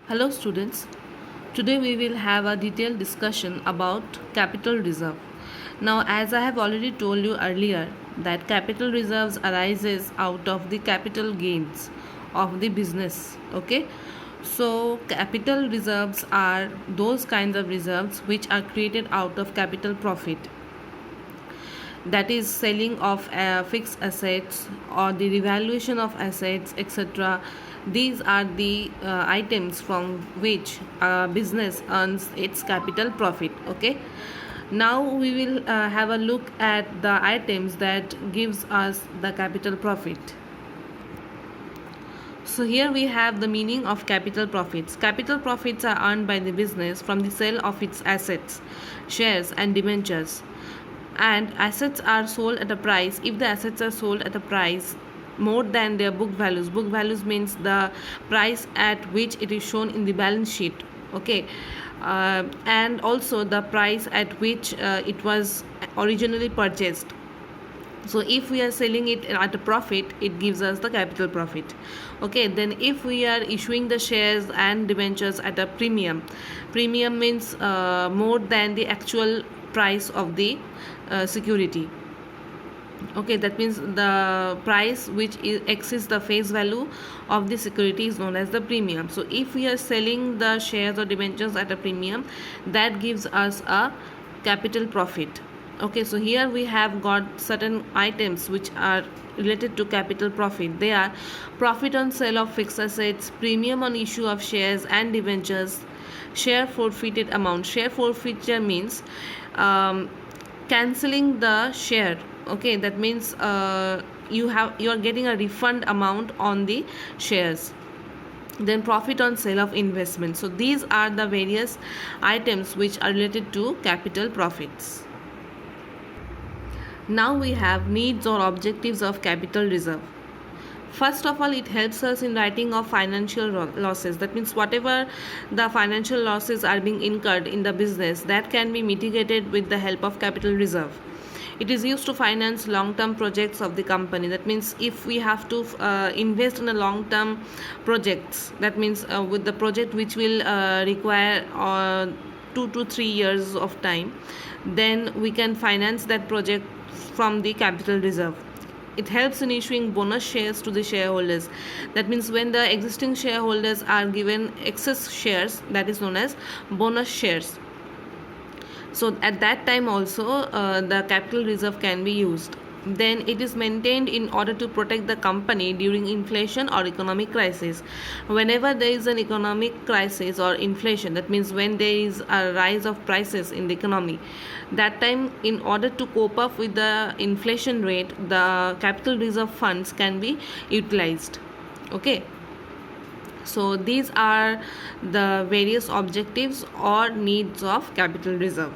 Hello students, today we will have a detailed discussion about capital reserve. Now as I have already told you earlier that capital reserves arises out of the capital gains of the business. Okay, so capital reserves are those kinds of reserves which are created out of capital profit, that is selling of fixed assets or the revaluation of assets, etc. These are the items from which a business earns its capital profit. Okay, now we will have a look at the items that gives us the capital profit. So here we have the meaning of capital profits. Capital profits are earned by the business from the sale of its assets, shares and debentures. And assets are sold at a price. If the assets are sold at a price more than their book values means the price at which it is shown in the balance sheet. Okay, and also the price at which it was originally purchased. So if we are selling it at a profit, it gives us the capital profit. Okay, then if we are issuing the shares and debentures at a premium means more than the actual price of the security. Okay, that means the price which exceeds the face value of the security is known as the premium. So if we are selling the shares or debentures at a premium, that gives us a capital profit. Okay, so here we have got certain items which are related to capital profit. They are profit on sale of fixed assets, premium on issue of shares and debentures, share forfeited amount. Share forfeiture means cancelling the share. Okay, that means you are getting a refund amount on the shares. Then profit on sale of investment. So these are the various items which are related to capital profits. Now we have needs or objectives of capital reserve. First of all, it helps us in writing off financial losses. That means whatever the financial losses are being incurred in the business, that can be mitigated with the help of capital reserve. It is used to finance long-term projects of the company. That means if we have to invest in a long-term projects, that means with the project which will require 2 to 3 years of time, then we can finance that project from the capital reserve. It helps in issuing bonus shares to the shareholders. That means when the existing shareholders are given excess shares, that is known as bonus shares. So at that time also the capital reserve can be used. Then it is maintained in order to protect the company during inflation or economic crisis. Whenever there is an economic crisis or inflation, that means when there is a rise of prices in the economy, that time in order to cope up with the inflation rate, the capital reserve funds can be utilized. Okay, so these are the various objectives or needs of capital reserve.